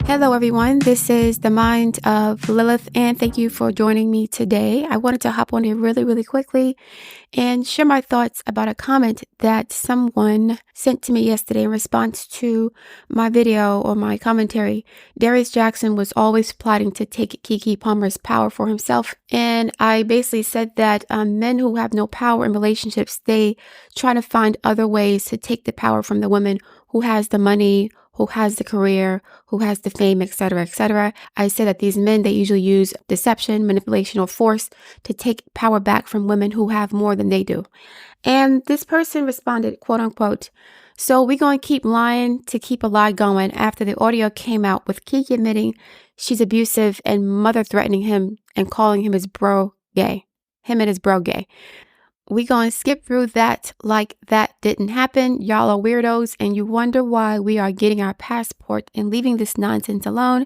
Hello, everyone. This is the Mind of Lilith, and thank you for joining me today. I wanted to hop on here really quickly and share my thoughts about a comment that someone sent to me yesterday in response to my video or my commentary. Darius Jackson was always plotting to take Keke Palmer's power for himself, and I basically said that men who have no power in relationships, they try to find other ways to take the power from the woman who has the money, who has the career, who has the fame, etc., etc. I say that these men, they usually use deception, manipulation, or force to take power back from women who have more than they do. And this person responded, quote unquote, "So we're going to keep lying to keep a lie going," after the audio came out with Keke admitting she's abusive and mother threatening him and calling him his bro gay. Him and his bro gay. We gonna skip through that like that didn't happen. Y'all are weirdos and you wonder why we are getting our passport and leaving this nonsense alone.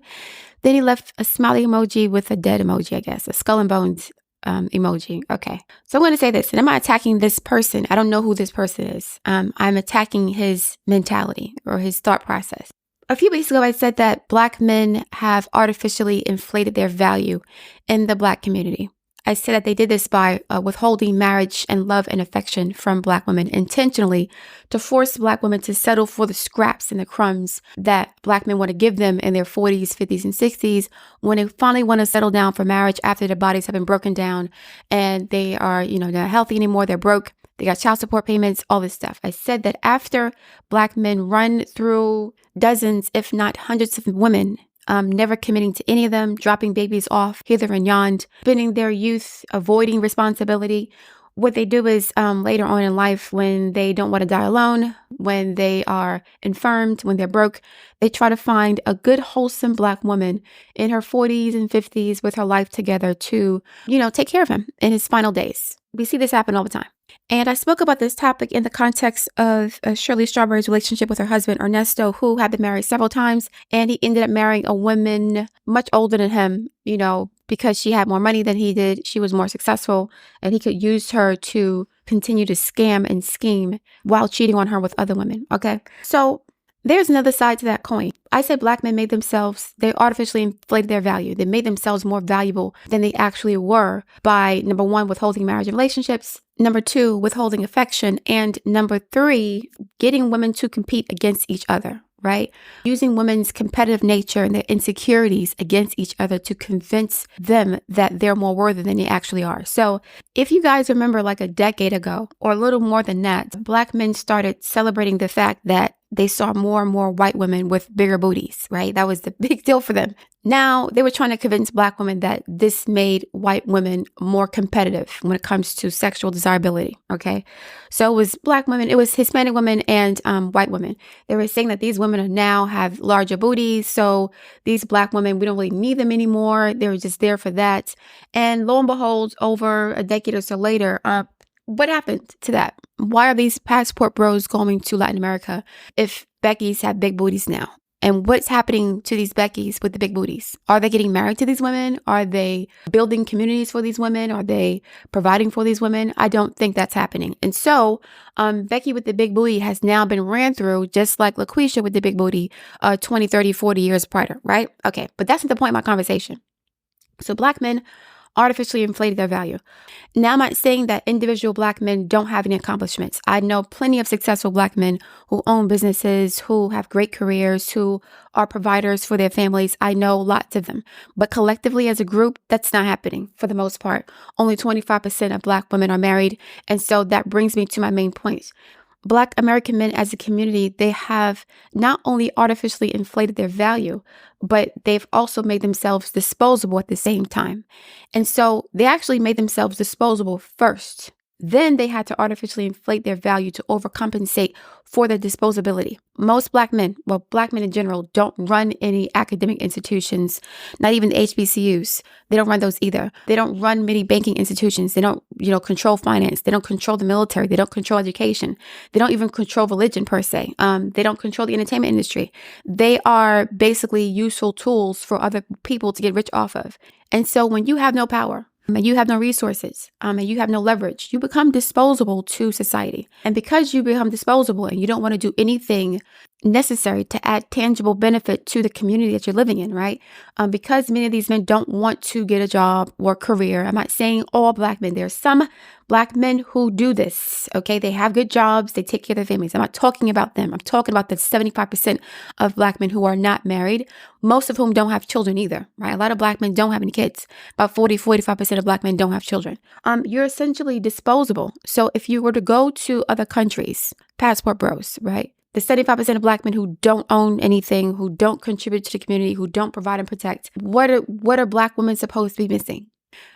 Then he left a smiley emoji with a dead emoji, I guess, a skull and bones emoji. Okay, so I'm going to say this, and I'm not attacking this person. I don't know who this person is. I'm attacking his mentality or his thought process. A few weeks ago, I said that Black men have artificially inflated their value in the Black community. I said that they did this by withholding marriage and love and affection from Black women intentionally to force Black women to settle for the scraps and the crumbs that Black men want to give them in their 40s, 50s, and 60s when they finally want to settle down for marriage after their bodies have been broken down and they are, not healthy anymore. They're broke. They got child support payments, all this stuff. I said that after Black men run through dozens, if not hundreds of women, never committing to any of them, dropping babies off hither and yon, spending their youth avoiding responsibility. What they do is later on in life, when they don't want to die alone, when they are infirmed, when they're broke, they try to find a good, wholesome Black woman in her 40s and 50s with her life together to, take care of him in his final days. We see this happen all the time. And I spoke about this topic in the context of Shirley Strawberry's relationship with her husband, Ernesto, who had been married several times. And he ended up marrying a woman much older than him, because she had more money than he did. She was more successful and he could use her to continue to scam and scheme while cheating on her with other women. Okay. So there's another side to that coin. I say Black men they artificially inflated their value. They made themselves more valuable than they actually were by, number one, withholding marriage and relationships, number two, withholding affection, and number three, getting women to compete against each other, right? Using women's competitive nature and their insecurities against each other to convince them that they're more worthy than they actually are. So if you guys remember like a decade ago or a little more than that, Black men started celebrating the fact that they saw more and more white women with bigger booties, right? That was the big deal for them. Now they were trying to convince Black women that this made white women more competitive when it comes to sexual desirability, okay? So it was Black women, it was Hispanic women and white women. They were saying that these women now have larger booties, so these Black women, we don't really need them anymore. They were just there for that. And lo and behold, over a decade or so later, what happened to that? Why are these passport bros going to Latin America if Beckys have big booties now? And what's happening to these Beckys with the big booties? Are they getting married to these women? Are they building communities for these women? Are they providing for these women? I don't think that's happening. And so Becky with the big booty has now been ran through just like LaQuisha with the big booty 20, 30, 40 years prior, right? Okay, but that's not the point of my conversation. So Black men artificially inflated their value. Now, I'm not saying that individual Black men don't have any accomplishments. I know plenty of successful Black men who own businesses, who have great careers, who are providers for their families. I know lots of them. But collectively as a group, that's not happening for the most part. Only 25% of Black women are married. And so that brings me to my main point. Black American men as a community, they have not only artificially inflated their value, but they've also made themselves disposable at the same time. And so they actually made themselves disposable first. Then they had to artificially inflate their value to overcompensate for their disposability. Most Black men, well, Black men in general, don't run any academic institutions, not even the HBCUs. They don't run those either. They don't run many banking institutions. They don't, control finance. They don't control the military. They don't control education. They don't even control religion per se. They don't control the entertainment industry. They are basically useful tools for other people to get rich off of. And so when you have no power, and you have no resources, and you have no leverage, you become disposable to society. And because you become disposable and you don't want to do anything necessary to add tangible benefit to the community that you're living in, right? Because many of these men don't want to get a job or career. I'm not saying all Black men. There are some Black men who do this, okay? They have good jobs. They take care of their families. I'm not talking about them. I'm talking about the 75% of Black men who are not married, most of whom don't have children either, right? A lot of Black men don't have any kids. About 45% of Black men don't have children. You're essentially disposable. So if you were to go to other countries, passport bros, right? The 75% of Black men who don't own anything, who don't contribute to the community, who don't provide and protect, what are Black women supposed to be missing?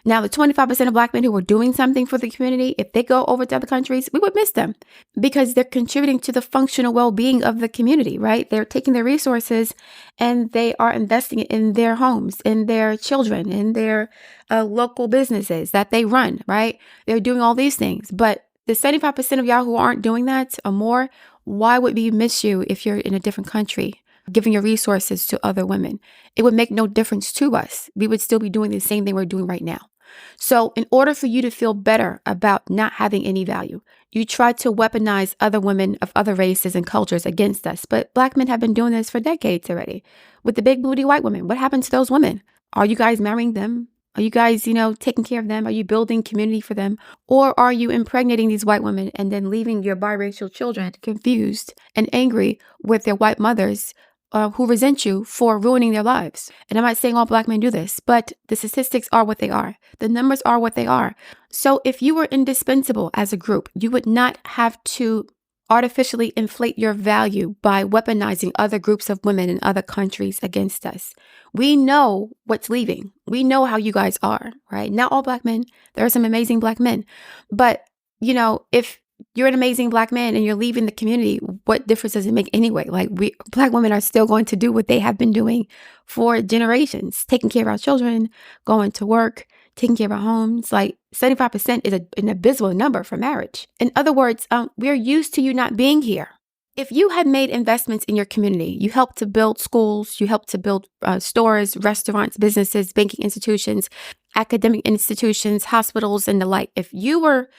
Now, the 25% of Black men who are doing something for the community, if they go over to other countries, we would miss them because they're contributing to the functional well-being of the community, right? They're taking their resources and they are investing it in their homes, in their children, in their local businesses that they run, right? They're doing all these things. But the 75% of y'all who aren't doing that or more, why would we miss you if you're in a different country, giving your resources to other women? It would make no difference to us. We would still be doing the same thing we're doing right now. So in order for you to feel better about not having any value, you try to weaponize other women of other races and cultures against us. But Black men have been doing this for decades already. With the big booty white women, what happened to those women? Are you guys marrying them? Are you guys, taking care of them? Are you building community for them? Or are you impregnating these white women and then leaving your biracial children confused and angry with their white mothers who resent you for ruining their lives? And I'm not saying all Black men do this, but the statistics are what they are. The numbers are what they are. So if you were indispensable as a group, you would not have to artificially inflate your value by weaponizing other groups of women in other countries against us. We know what's leaving. We know how you guys are, right? Not all Black men. There are some amazing Black men. But, if you're an amazing Black man and you're leaving the community, what difference does it make anyway? Like Black women are still going to do what they have been doing for generations, taking care of our children, going to work, taking care of our homes. Like 75% is an abysmal number for marriage. In other words, we're used to you not being here. If you had made investments in your community, you helped to build schools, you helped to build stores, restaurants, businesses, banking institutions, academic institutions, hospitals, and the like. If you were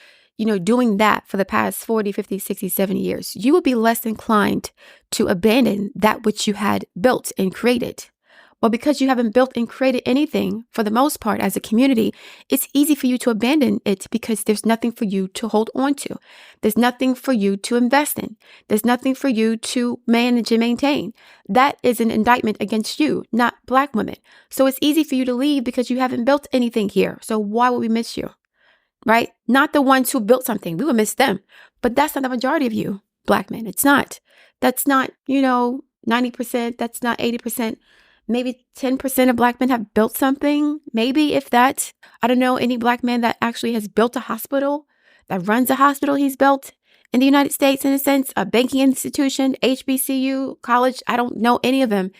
doing that for the past 40, 50, 60, 70 years, you would be less inclined to abandon that which you had built and created. Well, because you haven't built and created anything for the most part as a community, it's easy for you to abandon it because there's nothing for you to hold on to. There's nothing for you to invest in. There's nothing for you to manage and maintain. That is an indictment against you, not Black women. So it's easy for you to leave because you haven't built anything here. So why would we miss you? Right? Not the ones who built something. We would miss them. But that's not the majority of you, Black men. It's not. That's not, 90%. That's not 80%. Maybe 10% of Black men have built something. Maybe if that. I don't know any Black man that actually has built a hospital, that runs a hospital he's built in the United States, in a sense, a banking institution, HBCU, college. I don't know any of them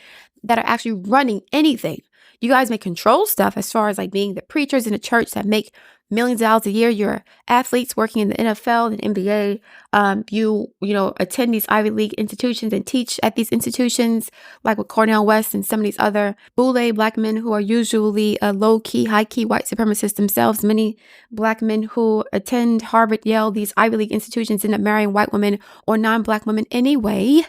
that are actually running anything. You guys may control stuff as far as like being the preachers in the church that make millions of dollars a year. You're athletes working in the NFL and NBA. You attend these Ivy League institutions and teach at these institutions, like with Cornell West and some of these other boule Black men who are usually low-key, high-key white supremacists themselves. Many Black men who attend Harvard, Yale, these Ivy League institutions end up marrying white women or non-Black women anyway.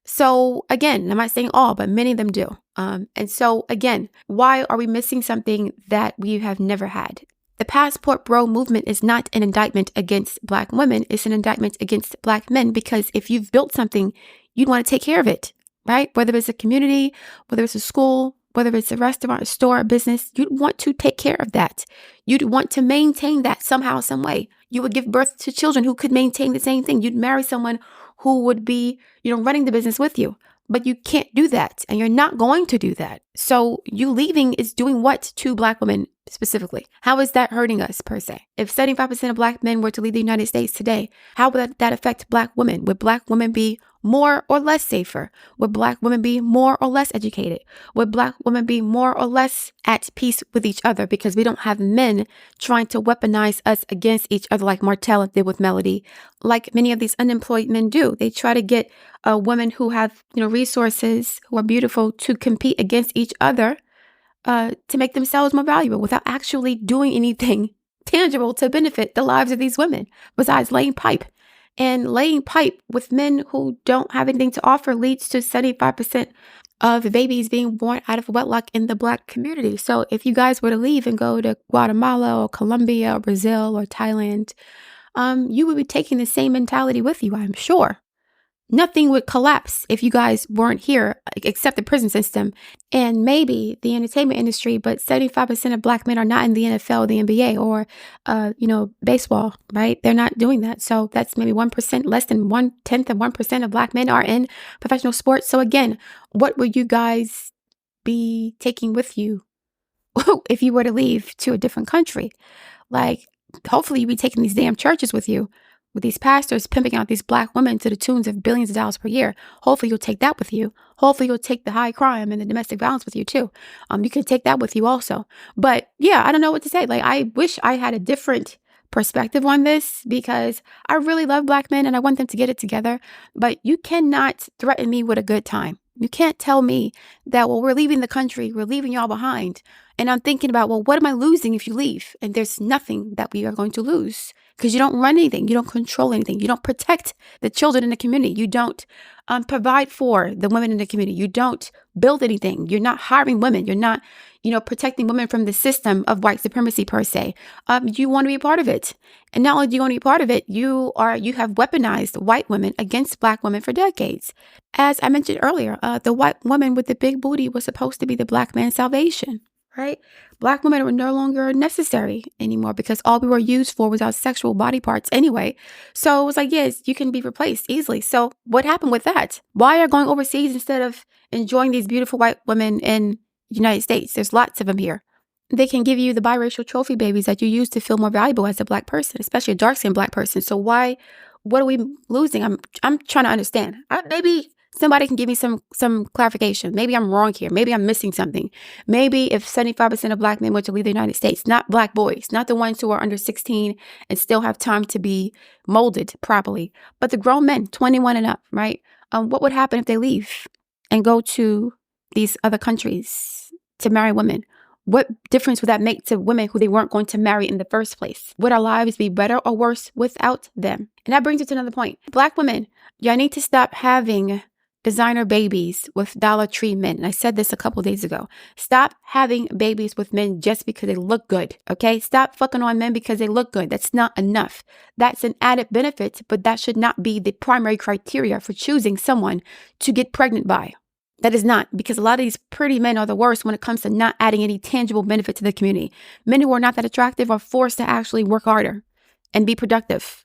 So again, I'm not saying all, but many of them do. And so again, why are we missing something that we have never had? The passport bro movement is not an indictment against Black women. It's an indictment against Black men, because if you've built something, you'd want to take care of it, right? Whether it's a community, whether it's a school, whether it's a restaurant, a store, a business, you'd want to take care of that. You'd want to maintain that somehow, some way. You would give birth to children who could maintain the same thing. You'd marry someone who would be, running the business with you. But you can't do that, and you're not going to do that. So you leaving is doing what to Black women? specifically? How is that hurting us per se? If 75% of Black men were to leave the United States today, how would that affect Black women? Would Black women be more or less safer? Would Black women be more or less educated? Would Black women be more or less at peace with each other because we don't have men trying to weaponize us against each other like Martell did with Melody, like many of these unemployed men do. They try to get women who have resources, who are beautiful, to compete against each other to make themselves more valuable without actually doing anything tangible to benefit the lives of these women besides laying pipe. And laying pipe with men who don't have anything to offer leads to 75% of babies being born out of wedlock in the Black community. So if you guys were to leave and go to Guatemala or Colombia or Brazil or Thailand, you would be taking the same mentality with you, I'm sure. Nothing would collapse if you guys weren't here, except the prison system and maybe the entertainment industry. But 75% of Black men are not in the NFL, the NBA, or, baseball, right? They're not doing that. So that's maybe 1%, less than 1/10 of 1% of Black men are in professional sports. So again, what would you guys be taking with you if you were to leave to a different country? Like, hopefully you'd be taking these damn churches with you, with these pastors pimping out these Black women to the tunes of billions of dollars per year. Hopefully you'll take that with you. Hopefully you'll take the high crime and the domestic violence with you too. You can take that with you also. But yeah, I don't know what to say. Like, I wish I had a different perspective on this because I really love Black men and I want them to get it together. But you cannot threaten me with a good time. You can't tell me that, well, we're leaving the country, we're leaving y'all behind. And I'm thinking about, well, what am I losing if you leave? And there's nothing that we are going to lose because you don't run anything. You don't control anything. You don't protect the children in the community. You don't provide for the women in the community. You don't build anything. You're not hiring women. You're not, protecting women from the system of white supremacy per se. You want to be a part of it. And not only do you want to be part of it, you have weaponized white women against Black women for decades. As I mentioned earlier, the white woman with the big booty was supposed to be the Black man's salvation. Right? Black women were no longer necessary anymore because all we were used for was our sexual body parts anyway. So it was like, yes, you can be replaced easily. So what happened with that? Why are you going overseas instead of enjoying these beautiful white women in the United States? There's lots of them here. They can give you the biracial trophy babies that you use to feel more valuable as a Black person, especially a dark-skinned Black person. So what are we losing? I'm trying to understand. Maybe somebody can give me some clarification. Maybe I'm wrong here. Maybe I'm missing something. Maybe if 75% of Black men were to leave the United States, not Black boys, not the ones who are under 16 and still have time to be molded properly, but the grown men, 21 and up, right? What would happen if they leave and go to these other countries to marry women? What difference would that make to women who they weren't going to marry in the first place? Would our lives be better or worse without them? And that brings us to another point. Black women, y'all need to stop having designer babies with Dollar Tree men. And I said this a couple days ago. Stop having babies with men just because they look good, okay? Stop fucking on men because they look good. That's not enough. That's an added benefit, but that should not be the primary criteria for choosing someone to get pregnant by. That is not, because a lot of these pretty men are the worst when it comes to not adding any tangible benefit to the community. Men who are not that attractive are forced to actually work harder and be productive.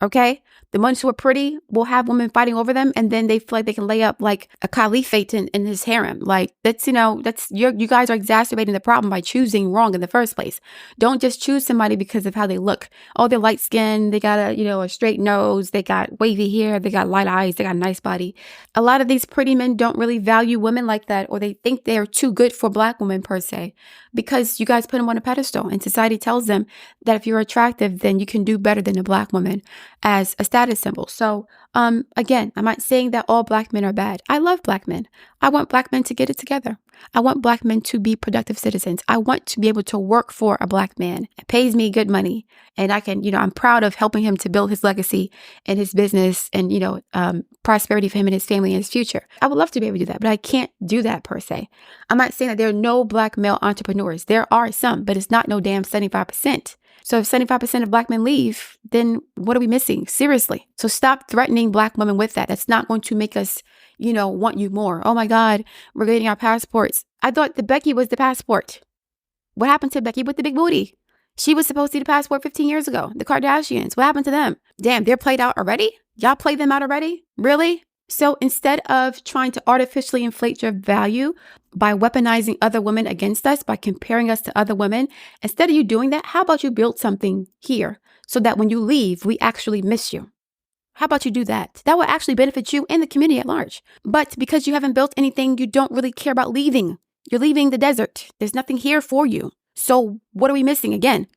Okay? The ones who are pretty will have women fighting over them, and then they feel like they can lay up like a caliphate in his harem. Like, you guys are exacerbating the problem by choosing wrong in the first place. Don't just choose somebody because of how they look. Oh, they're light skinned, they got a straight nose, they got wavy hair, they got light eyes, they got a nice body. A lot of these pretty men don't really value women like that, or they think they're too good for Black women per se, because you guys put them on a pedestal, and society tells them that if you're attractive, then you can do better than a Black woman as a status symbol. So again, I'm not saying that all Black men are bad. I love Black men. I want Black men to get it together. I want Black men to be productive citizens. I want to be able to work for a Black man. It pays me good money, and I can, I'm proud of helping him to build his legacy and his business and, prosperity for him and his family and his future. I would love to be able to do that, but I can't do that per se. I'm not saying that there are no Black male entrepreneurs. There are some, but it's not no damn 75%. So if 75% of Black men leave, then what are we missing? Seriously. So stop threatening Black women with that. That's not going to make us, want you more. Oh my God, we're getting our passports. I thought the Becky was the passport. What happened to Becky with the big booty? She was supposed to be the passport 15 years ago. The Kardashians, what happened to them? Damn, they're played out already? Y'all played them out already? Really? So instead of trying to artificially inflate your value by weaponizing other women against us, by comparing us to other women, instead of you doing that, how about you build something here so that when you leave, we actually miss you? How about you do that? That will actually benefit you and the community at large. But because you haven't built anything, you don't really care about leaving. You're leaving the desert. There's nothing here for you. So what are we missing again?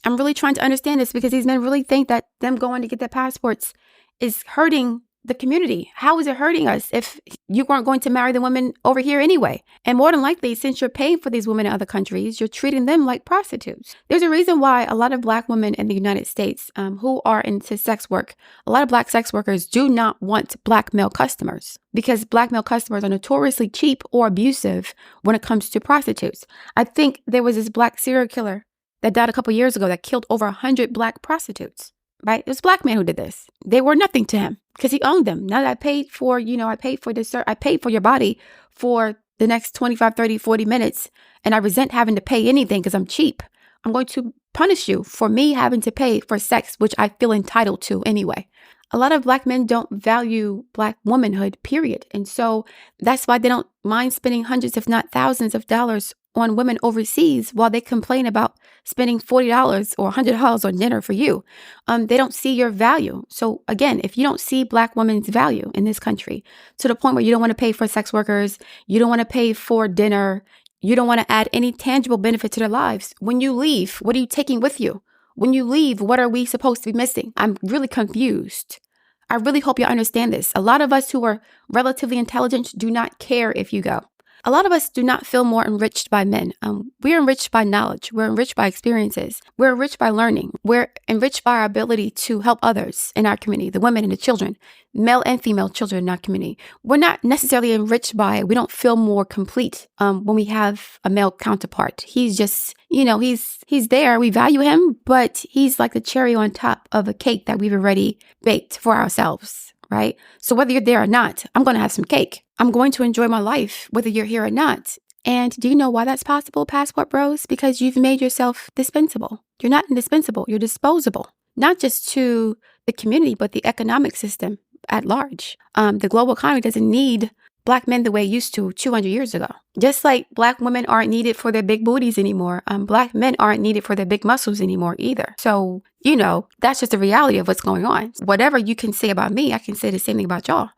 I'm really trying to understand this because these men really think that them going to get their passports is hurting the community. How is it hurting us if you weren't going to marry the women over here anyway? And more than likely, since you're paying for these women in other countries, you're treating them like prostitutes. There's a reason why a lot of Black women in the United States who are into sex work, a lot of Black sex workers do not want Black male customers because Black male customers are notoriously cheap or abusive when it comes to prostitutes. I think there was this Black serial killer that died a couple years ago that killed over 100 Black prostitutes. Right? It was a Black man who did this. They were nothing to him because he owned them. Now that I paid for, I paid for this, I paid for your body for the next 25, 30, 40 minutes, and I resent having to pay anything because I'm cheap. I'm going to punish you for me having to pay for sex, which I feel entitled to anyway. A lot of Black men don't value Black womanhood, period. And so that's why they don't mind spending hundreds, if not thousands of dollars on women overseas while they complain about spending $40 or $100 on dinner for you. They don't see your value. So again, if you don't see Black women's value in this country to the point where you don't want to pay for sex workers, you don't want to pay for dinner, you don't want to add any tangible benefit to their lives, when you leave, what are you taking with you? When you leave, what are we supposed to be missing? I'm really confused. I really hope you understand this. A lot of us who are relatively intelligent do not care if you go. A lot of us do not feel more enriched by men. We're enriched by knowledge. We're enriched by experiences. We're enriched by learning. We're enriched by our ability to help others in our community, the women and the children, male and female children in our community. We're not necessarily enriched by it. We don't feel more complete when we have a male counterpart. He's just, he's there. We value him, but he's like the cherry on top of a cake that we've already baked for ourselves. Right? So whether you're there or not, I'm going to have some cake. I'm going to enjoy my life, whether you're here or not. And do you know why that's possible, Passport Bros? Because you've made yourself dispensable. You're not indispensable. You're disposable, not just to the community, but the economic system at large. The global economy doesn't need Black men the way it used to 200 years ago. Just like Black women aren't needed for their big booties anymore, Black men aren't needed for their big muscles anymore either. So, that's just the reality of what's going on. Whatever you can say about me, I can say the same thing about y'all.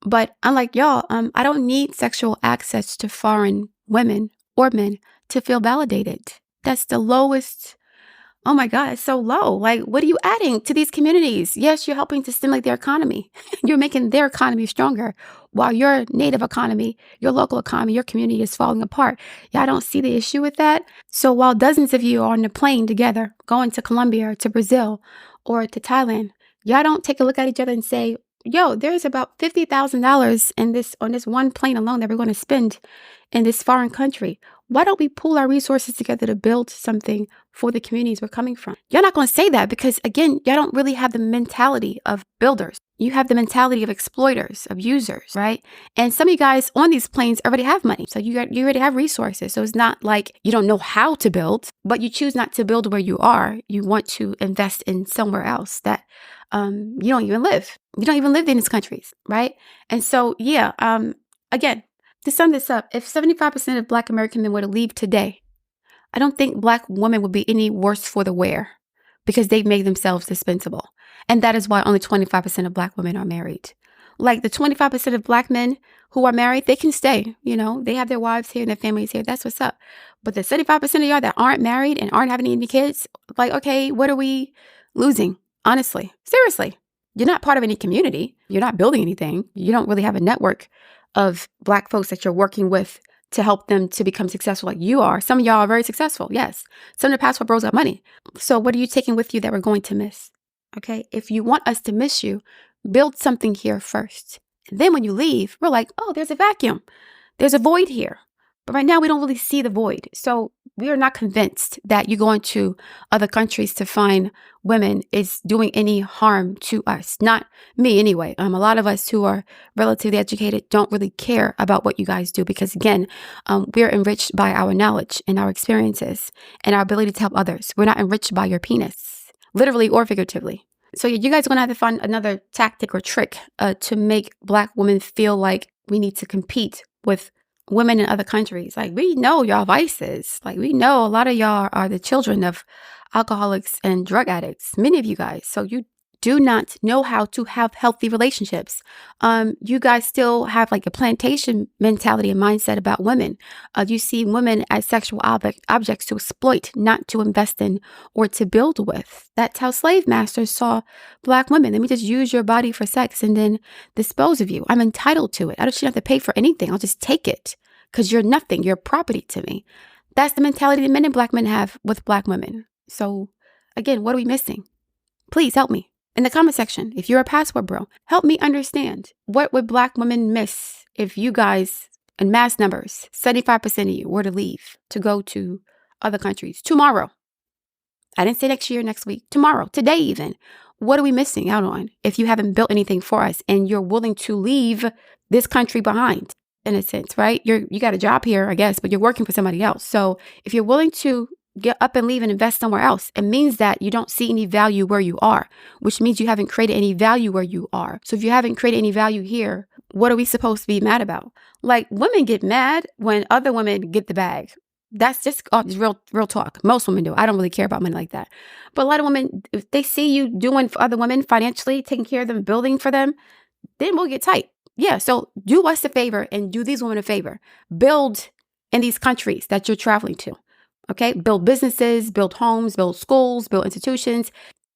But unlike y'all, I don't need sexual access to foreign women or men to feel validated. That's the lowest. Oh my God, it's so low. Like, what are you adding to these communities? Yes, you're helping to stimulate their economy. You're making their economy stronger while your native economy, your local economy, your community is falling apart. Y'all don't see the issue with that? So while dozens of you are on a plane together, going to Colombia or to Brazil or to Thailand, y'all don't take a look at each other and say, yo, there's about $50,000 on this one plane alone that we're going to spend in this foreign country. Why don't we pool our resources together to build something for the communities we're coming from? You're not going to say that because, again, y'all don't really have the mentality of builders. You have the mentality of exploiters, of users, right? And some of you guys on these planes already have money. So you already have resources. So it's not like you don't know how to build, but you choose not to build where you are. You want to invest in somewhere else that you don't even live. You don't even live in these countries, right? And so, again, to sum this up, if 75% of Black American men were to leave today, I don't think Black women would be any worse for the wear because they've made themselves dispensable. And that is why only 25% of Black women are married. Like the 25% of Black men who are married, they can stay, they have their wives here and their families here. That's what's up. But the 75% of y'all that aren't married and aren't having any kids, like, okay, what are we losing? Honestly, seriously, you're not part of any community. You're not building anything. You don't really have a network of Black folks that you're working with to help them to become successful like you are. Some of y'all are very successful. Yes. Some of the Passport Bros got money. So what are you taking with you that we're going to miss? Okay. If you want us to miss you, build something here first. And then when you leave, we're like, oh, there's a vacuum. There's a void here. But right now we don't really see the void. So we are not convinced that you going to other countries to find women is doing any harm to us. Not me anyway. A lot of us who are relatively educated don't really care about what you guys do because, again, we're enriched by our knowledge and our experiences and our ability to help others. We're not enriched by your penis, literally or figuratively. So you guys are going to have to find another tactic or trick to make Black women feel like we need to compete with women in other countries. Like, we know y'all vices. Like, we know a lot of y'all are the children of alcoholics and drug addicts, many of you guys. So you do not know how to have healthy relationships. You guys still have like a plantation mentality and mindset about women. You see women as sexual objects to exploit, not to invest in or to build with. That's how slave masters saw Black women. Let me just use your body for sex and then dispose of you. I'm entitled to it. I shouldn't have to pay for anything. I'll just take it because you're nothing. You're property to me. That's the mentality that many Black men have with Black women. So again, what are we missing? Please help me. In the comment section, if you're a password bro, help me understand, what would Black women miss if you guys, in mass numbers, 75% of you were to leave to go to other countries tomorrow? I didn't say next year, next week, tomorrow, today even. What are we missing out on if you haven't built anything for us and you're willing to leave this country behind, in a sense, right? You got a job here, I guess, but you're working for somebody else. So if you're willing to get up and leave and invest somewhere else, it means that you don't see any value where you are, which means you haven't created any value where you are. So if you haven't created any value here, what are we supposed to be mad about? Like, women get mad when other women get the bag. That's just real talk. Most women do. I don't really care about money like that. But a lot of women, if they see you doing for other women financially, taking care of them, building for them, then we'll get tight. Yeah, so do us a favor and do these women a favor. Build in these countries that you're traveling to. Okay, build businesses, build homes, build schools, build institutions,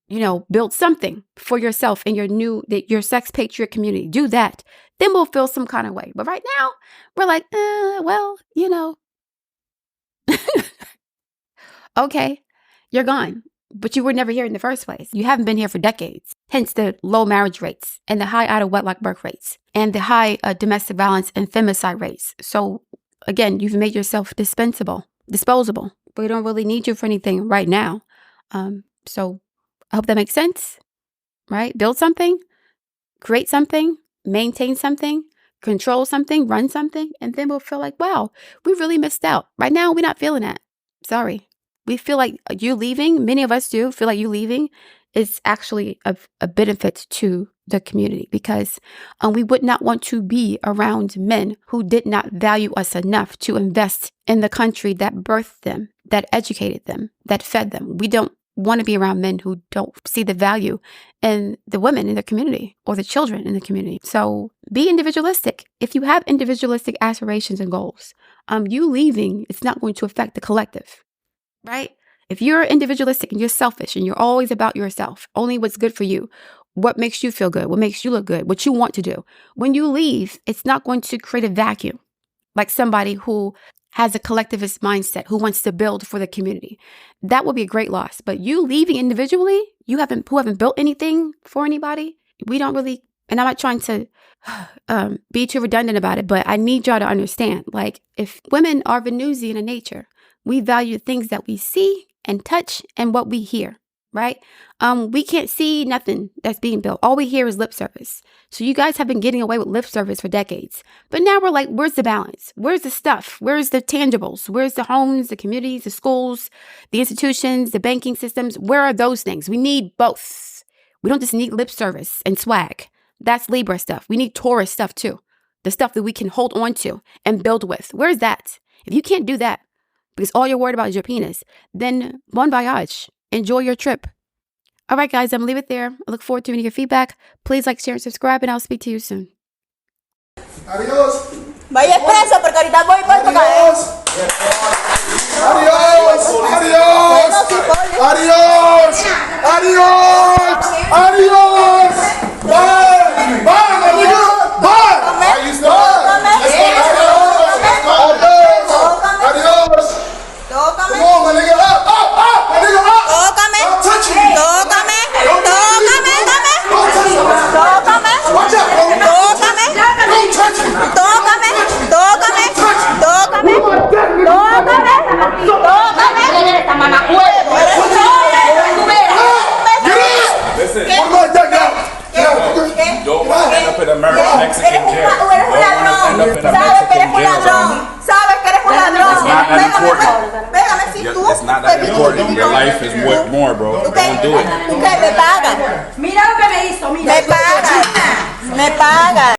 build something for yourself and your sex patriot community. Do that. Then we'll feel some kind of way. But right now, we're like, okay, you're gone. But you were never here in the first place. You haven't been here for decades. Hence the low marriage rates and the high out of wedlock birth rates and the high domestic violence and femicide rates. So again, you've made yourself disposable. But we don't really need you for anything right now. So I hope that makes sense, right? Build something, create something, maintain something, control something, run something, and then we'll feel like, wow, we really missed out. Right now, we're not feeling that. Sorry. We feel like you leaving, many of us do feel like you leaving is actually a benefit to the community, because we would not want to be around men who did not value us enough to invest in the country that birthed them, that educated them, that fed them. We don't want to be around men who don't see the value in the women in the community or the children in the community. So be individualistic. If you have individualistic aspirations and goals, you leaving, it's not going to affect the collective, right? If you're individualistic and you're selfish and you're always about yourself, only what's good for you, what makes you feel good, what makes you look good, what you want to do, when you leave, it's not going to create a vacuum like somebody who has a collectivist mindset, who wants to build for the community. That would be a great loss. But you leaving individually, who haven't built anything for anybody, we don't really, and I'm not trying to be too redundant about it, but I need y'all to understand, like, if women are Venusian in nature, we value things that we see and touch and what we hear, right? We can't see nothing that's being built. All we hear is lip service. So you guys have been getting away with lip service for decades. But now we're like, where's the balance? Where's the stuff? Where's the tangibles? Where's the homes, the communities, the schools, the institutions, the banking systems? Where are those things? We need both. We don't just need lip service and swag. That's Libra stuff. We need Taurus stuff too. The stuff that we can hold on to and build with. Where's that? If you can't do that, because all you're worried about is your penis, then bon voyage. Enjoy your trip. All right, guys, I'm going to leave it there. I look forward to hearing your feedback. Please like, share, and subscribe, and I'll speak to you soon. Adiós. Vaya preso porque ahorita voy por Adiós. Adiós. Adiós. Adiós. Adiós. Bye. Bye, my nigga. Bye. Are you still? Let's go. Adiós. Come on, my nigga. Up, my nigga, up. Don't touch me. Don't touch me. Watch out, bro. Don't touch me. Get in. It's not that important. Your life is what more, bro. Don't do it. ¿Tú qué me pagas? Mira lo que me hizo, mira. Me pagas. Me pagas.